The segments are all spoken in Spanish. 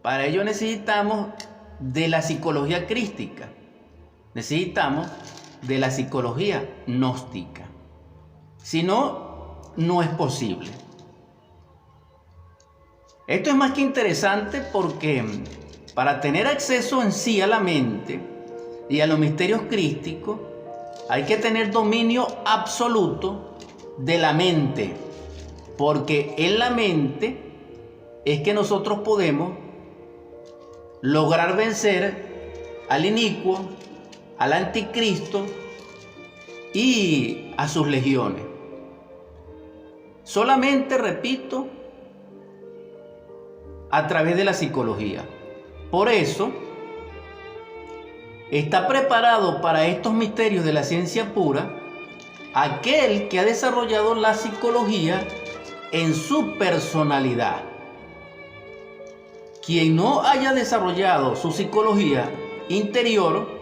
Para ello necesitamos de la psicología crística, necesitamos de la psicología gnóstica. Si no, no es posible. Esto es más que interesante porque para tener acceso en sí a la mente y a los misterios crísticos, hay que tener dominio absoluto de la mente, porque en la mente es que nosotros podemos lograr vencer al inicuo, al anticristo y a sus legiones. Solamente, repito, a través de la psicología. Por eso, está preparado para estos misterios de la ciencia pura aquel que ha desarrollado la psicología en su personalidad. Quien no haya desarrollado su psicología interior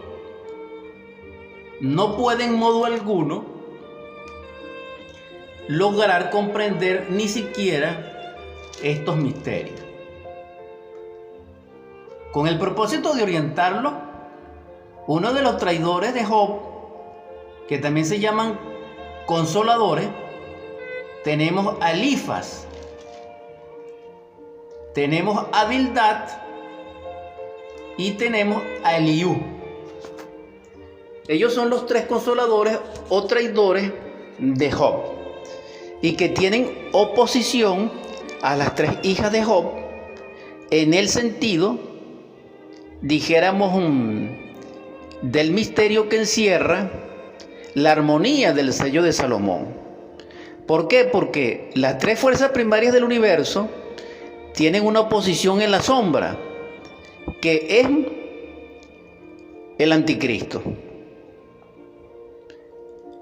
no puede en modo alguno lograr comprender ni siquiera estos misterios. Con el propósito de orientarlo, uno de los traidores de Job, que también se llaman consoladores, tenemos a Elifaz, tenemos a Bildad y tenemos a Eliú. Ellos son los tres consoladores o traidores de Job y que tienen oposición a las tres hijas de Job en el sentido, dijéramos, del misterio que encierra la armonía del sello de Salomón. ¿Por qué? Porque las tres fuerzas primarias del universo tienen una oposición en la sombra, que es el anticristo.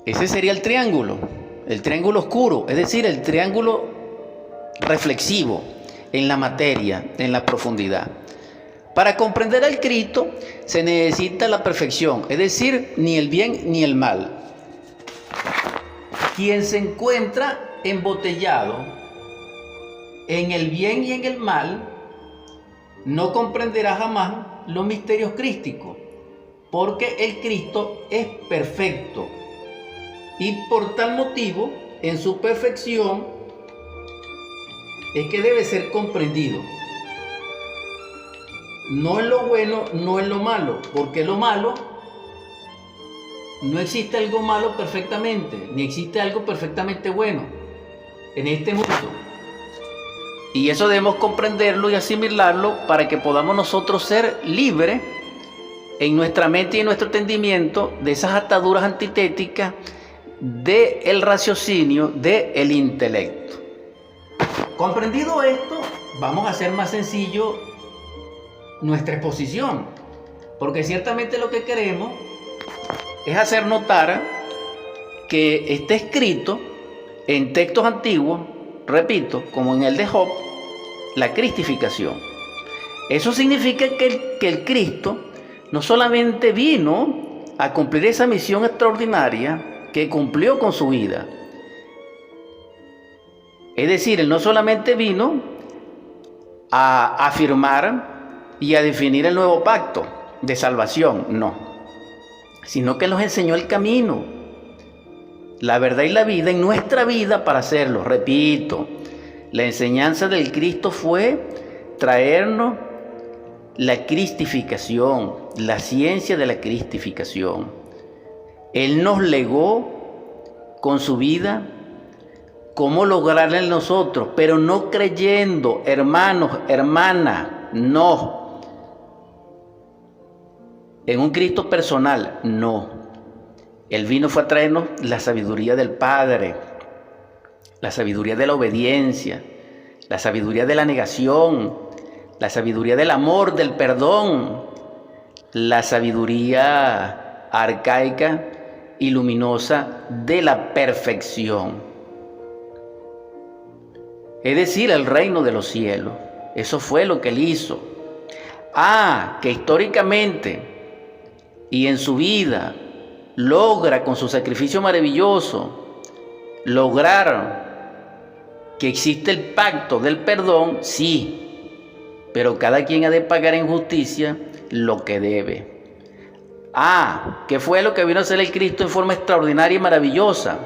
Ese sería el triángulo oscuro, es decir, el triángulo reflexivo en la materia, en la profundidad. Para comprender al Cristo se necesita la perfección, es decir, ni el bien ni el mal. Quien se encuentra embotellado en el bien y en el mal no comprenderá jamás los misterios crísticos, porque el Cristo es perfecto y por tal motivo, en su perfección, es que debe ser comprendido. No en lo bueno, no en lo malo, porque lo malo, no existe algo malo perfectamente, ni existe algo perfectamente bueno en este mundo. Y eso debemos comprenderlo y asimilarlo para que podamos nosotros ser libres en nuestra mente y en nuestro entendimiento de esas ataduras antitéticas del raciocinio, del intelecto. Comprendido esto, vamos a hacer más sencillo nuestra exposición, porque ciertamente lo que queremos es hacer notar que está escrito en textos antiguos, repito, como en el de Job, la cristificación. Eso significa que el Cristo no solamente vino a cumplir esa misión extraordinaria que cumplió con su vida. Es decir, Él no solamente vino a afirmar y a definir el nuevo pacto de salvación, no, sino que nos enseñó el camino, la verdad y la vida en nuestra vida para hacerlo. Repito, la enseñanza del Cristo fue traernos la cristificación, la ciencia de la cristificación. Él nos legó con su vida cómo lograrla en nosotros, pero no creyendo, hermanos, hermanas, no. En un Cristo personal, no. Él vino fue a traernos la sabiduría del Padre, la sabiduría de la obediencia, la sabiduría de la negación, la sabiduría del amor, del perdón, la sabiduría arcaica y luminosa de la perfección. Es decir, el reino de los cielos. Eso fue lo que Él hizo. Que históricamente y en su vida logra con su sacrificio maravilloso lograr que existe el pacto del perdón, sí. pero cada quien ha de pagar en justicia lo que debe. ¿Qué fue lo que vino a hacer el Cristo en forma extraordinaria y maravillosa?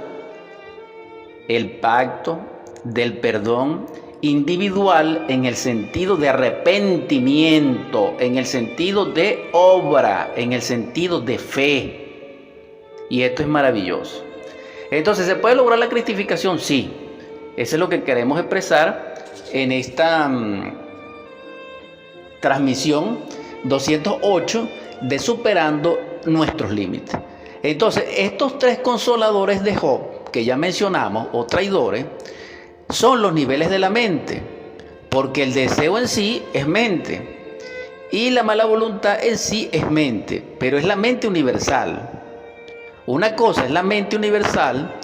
El pacto del perdón individual en el sentido de arrepentimiento, en el sentido de obra, en el sentido de fe. Y esto es maravilloso. Entonces, ¿se puede lograr la cristificación? Sí. Eso es lo que queremos expresar en esta transmisión 208 de Superando Nuestros Límites. Entonces, estos tres consoladores de Job que ya mencionamos, o traidores, son los niveles de la mente, porque el deseo en sí es mente y la mala voluntad en sí es mente, pero es la mente universal. Una cosa es la mente universal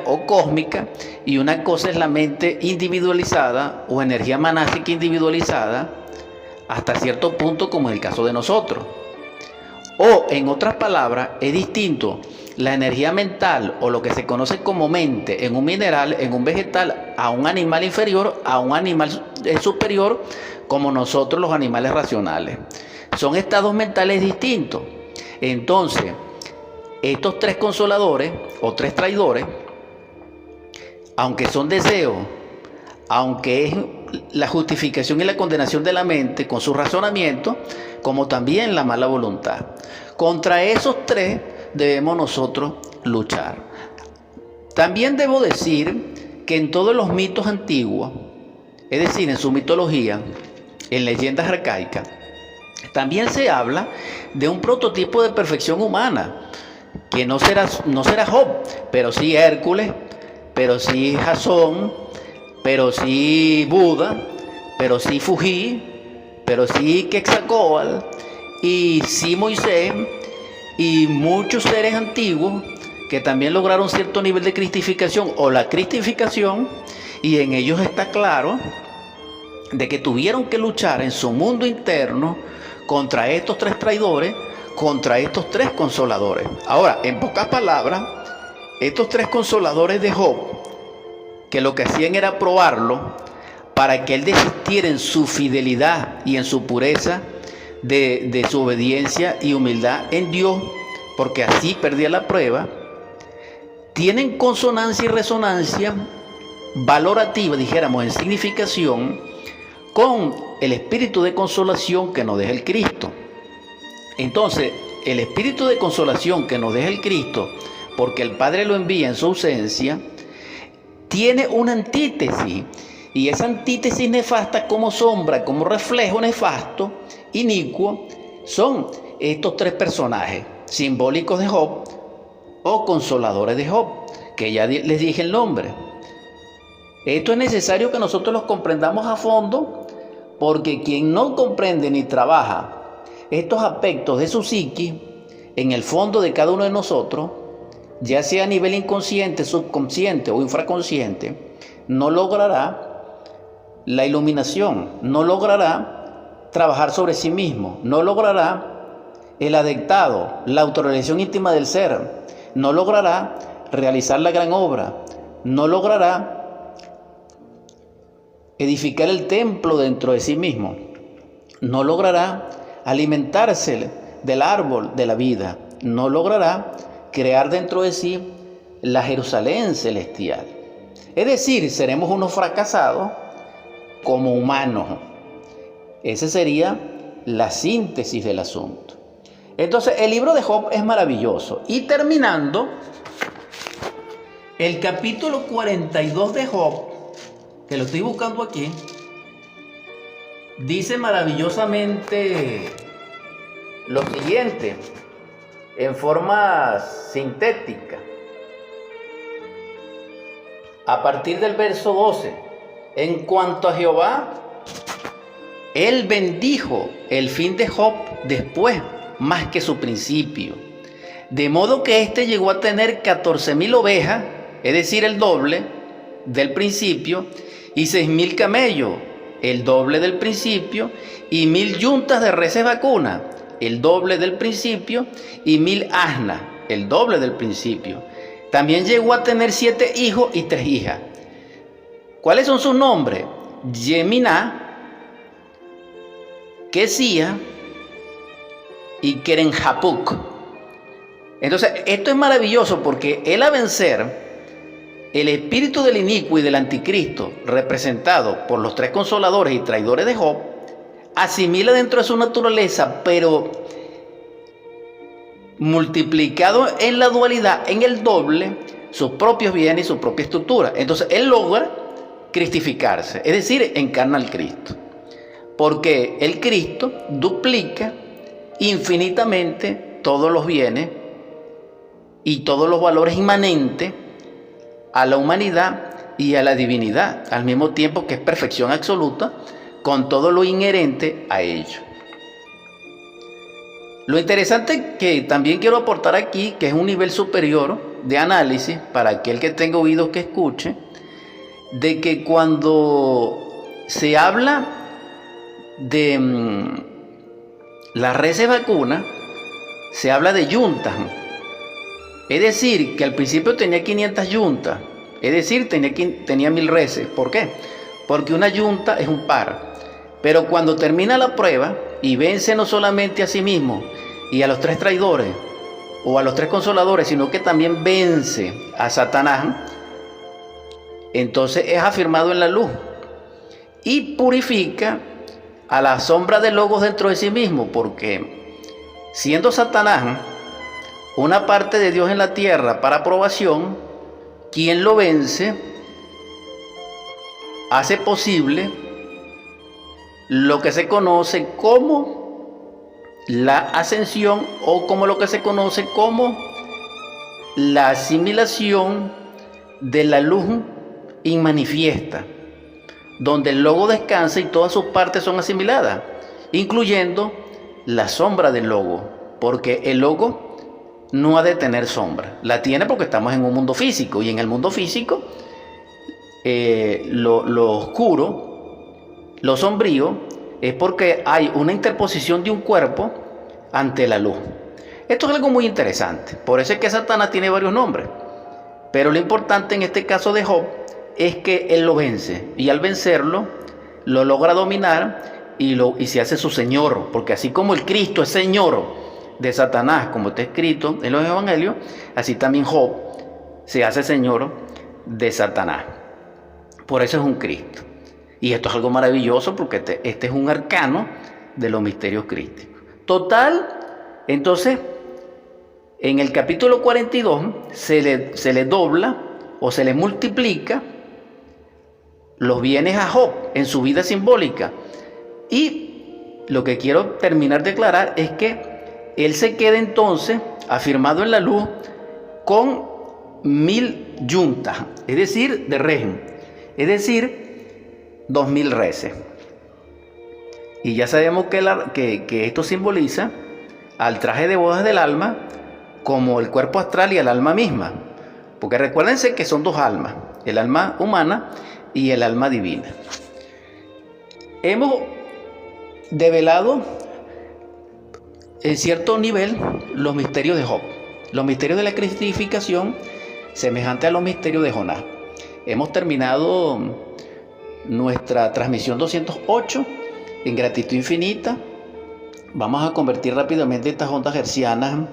o cósmica, y una cosa es la mente individualizada o energía manásica individualizada hasta cierto punto, como en el caso de nosotros. O en otras palabras, es distinto la energía mental o lo que se conoce como mente en un mineral, en un vegetal, a un animal inferior, a un animal superior, como nosotros los animales racionales. Son estados mentales distintos. Entonces, estos tres consoladores o tres traidores, aunque son deseos, aunque es la justificación y la condenación de la mente con su razonamiento, como también la mala voluntad. Contra esos tres debemos nosotros luchar. También debo decir que en todos los mitos antiguos, es decir, en su mitología, en leyendas arcaicas, también se habla de un prototipo de perfección humana, que no será Job, pero sí Hércules, pero sí Jasón, pero sí Buda, pero sí Fuji, pero sí Quetzalcóatl, y sí Moisés, y muchos seres antiguos que también lograron cierto nivel de cristificación o la cristificación, y en ellos está claro de que tuvieron que luchar en su mundo interno contra estos tres traidores, contra estos tres consoladores. Ahora, en pocas palabras, estos tres consoladores de Job, que lo que hacían era probarlo para que él desistiera en su fidelidad y en su pureza de su obediencia y humildad en Dios, porque así perdía la prueba, tienen consonancia y resonancia valorativa, dijéramos, en significación, con el espíritu de consolación que nos deja el Cristo. Entonces, el espíritu de consolación que nos deja el Cristo, porque el Padre lo envía en su ausencia, tiene una antítesis, y esa antítesis nefasta como sombra, como reflejo nefasto, inicuo, son estos tres personajes simbólicos de Job o consoladores de Job, que ya les dije el nombre. Esto es necesario que nosotros los comprendamos a fondo, porque quien no comprende ni trabaja estos aspectos de su psiquis en el fondo de cada uno de nosotros, ya sea a nivel inconsciente, subconsciente o infraconsciente, no logrará la iluminación, no logrará trabajar sobre sí mismo, no logrará el adectado, la autorrealización íntima del ser, no logrará realizar la gran obra, no logrará edificar el templo dentro de sí mismo, no logrará alimentarse del árbol de la vida, no logrará crear dentro de sí la Jerusalén celestial. Es decir, seremos unos fracasados como humanos. Esa sería la síntesis del asunto. Entonces, el libro de Job es maravilloso. Y terminando, el capítulo 42 de Job, que lo estoy buscando aquí, dice maravillosamente lo siguiente, en forma sintética. A partir del verso 12, en cuanto a Jehová, él bendijo el fin de Job después más que su principio, de modo que éste llegó a tener 14,000 ovejas, es decir, el doble del principio, y 6,000 camellos, el doble del principio, y 1,000 yuntas de reses vacunas, el doble del principio, y 1,000 asnas, el doble del principio. También llegó a tener 7 hijos y 3 hijas. ¿Cuáles son sus nombres? Yeminá, Kesia y Kerenhapuk. Entonces, esto es maravilloso porque él, a vencer el espíritu del inicuo y del anticristo, representado por los tres consoladores y traidores de Job, asimila dentro de su naturaleza, pero multiplicado en la dualidad, en el doble, sus propios bienes y su propia estructura. Entonces él logra cristificarse, es decir, encarna al Cristo, porque el Cristo duplica infinitamente todos los bienes y todos los valores inmanentes a la humanidad y a la divinidad, al mismo tiempo que es perfección absoluta con todo lo inherente a ello. Lo interesante que también quiero aportar aquí, que es un nivel superior de análisis para aquel que tenga oídos que escuche, de que cuando se habla de las reses vacunas, se habla de yuntas. Es decir, que al principio tenía 500 yuntas, es decir, tenía 1000 reses. ¿Por qué? Porque una yunta es un par. Pero cuando termina la prueba y vence no solamente a sí mismo y a los tres traidores o a los tres consoladores, sino que también vence a Satanás, entonces es afirmado en la luz y purifica a la sombra de logos dentro de sí mismo, porque siendo Satanás una parte de Dios en la tierra para aprobación, quien lo vence hace posible lo que se conoce como la ascensión, o como lo que se conoce como la asimilación de la luz inmanifiesta, donde el logo descansa y todas sus partes son asimiladas, incluyendo la sombra del logo, porque el logo no ha de tener sombra. La tiene porque estamos en un mundo físico, y en el mundo físico lo oscuro, lo sombrío, es porque hay una interposición de un cuerpo ante la luz. Esto es algo muy interesante. Por eso es que Satanás tiene varios nombres. Pero lo importante en este caso de Job es que él lo vence, y al vencerlo lo logra dominar y se hace su señor, porque así como el Cristo es señor de Satanás, como está escrito en los evangelios, así también Job se hace señor de Satanás. Por eso es un Cristo. Y esto es algo maravilloso, porque este es un arcano de los misterios crísticos. Total, entonces, en el capítulo 42 se le dobla o se le multiplica los bienes a Job en su vida simbólica. Y lo que quiero terminar de aclarar es que él se queda entonces afirmado en la luz con 1000 yuntas, es decir, de régimen, es decir, 2000 reses. Y ya sabemos que esto simboliza al traje de bodas del alma como el cuerpo astral y el alma misma, porque recuérdense que son dos almas, el alma humana y el alma divina. Hemos develado en cierto nivel los misterios de Job, los misterios de la cristificación, semejante a los misterios de Jonás. Hemos terminado nuestra transmisión 208 en gratitud infinita. Vamos a convertir rápidamente estas ondas hertzianas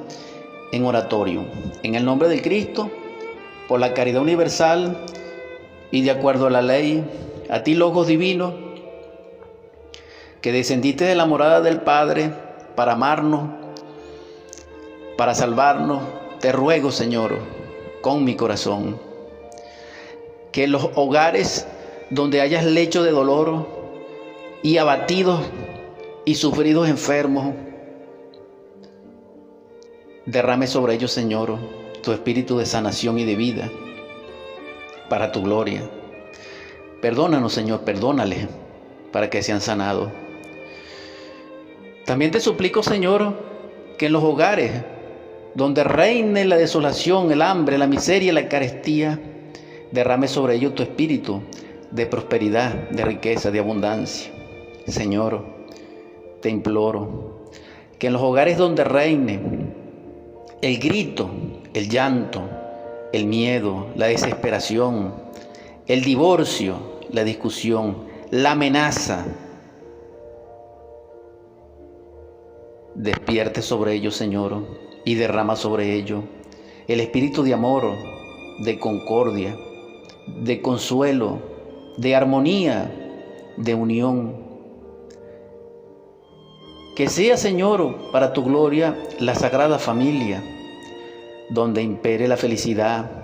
en oratorio. En el nombre del Cristo, por la caridad universal y de acuerdo a la ley, a ti, Logos divino, que descendiste de la morada del Padre para amarnos, para salvarnos, te ruego, Señor, con mi corazón, que en los hogares donde hayas lecho de dolor y abatidos y sufridos enfermos, derrame sobre ellos, Señor, tu espíritu de sanación y de vida para tu gloria. Perdónanos, Señor, perdónales para que sean sanados. También te suplico, Señor, que en los hogares donde reine la desolación, el hambre, la miseria y la carestía, derrame sobre ellos tu espíritu de prosperidad, de riqueza, de abundancia. Señor, te imploro que en los hogares donde reine el grito, el llanto, el miedo, la desesperación, el divorcio, la discusión, la amenaza, despierte sobre ellos, Señor, y derrama sobre ellos el espíritu de amor, de concordia, de consuelo, de armonía, de unión. Que sea, Señor, para tu gloria, la sagrada familia, donde impere la felicidad,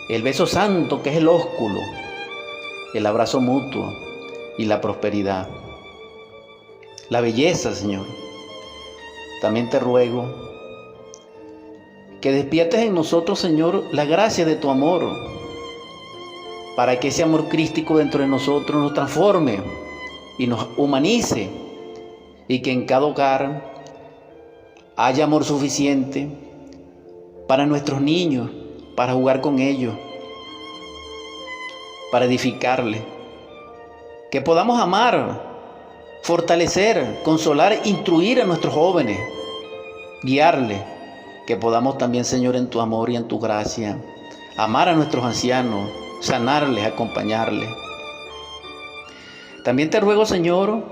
el beso santo que es el ósculo, el abrazo mutuo y la prosperidad. La belleza, Señor. También te ruego que despiertes en nosotros, Señor, la gracia de tu amor, para que ese amor crístico dentro de nosotros nos transforme y nos humanice, y que en cada hogar haya amor suficiente para nuestros niños, para jugar con ellos, para edificarles. Que podamos amar, fortalecer, consolar, instruir a nuestros jóvenes, guiarles. Que podamos también, Señor, en tu amor y en tu gracia, amar a nuestros ancianos, sanarles, acompañarles. También te ruego, Señor,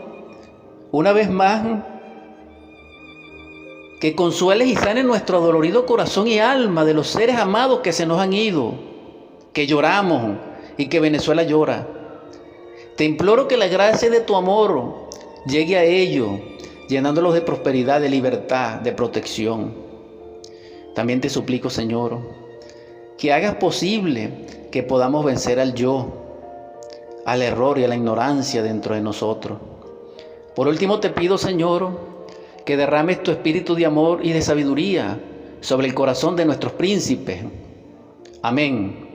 una vez más, que consueles y sanes nuestro adolorido corazón y alma de los seres amados que se nos han ido, que lloramos y que Venezuela llora. Te imploro que la gracia de tu amor llegue a ellos, llenándolos de prosperidad, de libertad, de protección. También te suplico, Señor, que hagas posible que podamos vencer al yo, al error y a la ignorancia dentro de nosotros. Por último te pido, Señor, que derrames tu espíritu de amor y de sabiduría sobre el corazón de nuestros príncipes. Amén.